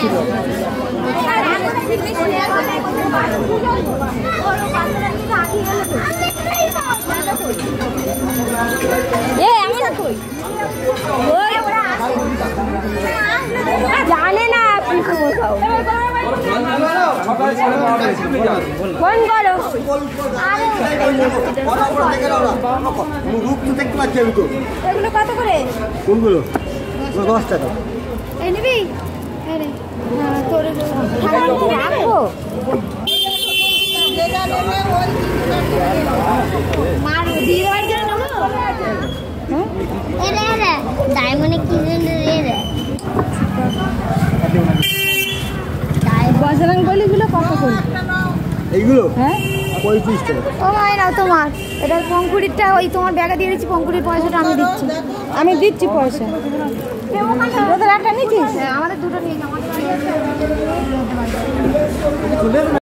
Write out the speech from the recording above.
ছিল। জানে না ফোন করো। এগুলো কত করে? কোনগুলো? 10 টাকা। এই নিবি? রাখবো বলিগুলো কত করে? এইগুলো হ্যাঁ 35 টাকা। ও মাই না তোমার এটা পঙ্কুড়িটা ওই তোমার ব্যাগে দিয়ে দিচ্ছি, পঙ্কুড়ির পয়সাটা আমি দিচ্ছি পয়সা। তোদের একটা নিচ্ছিস? আমাদের দুটো নিয়ে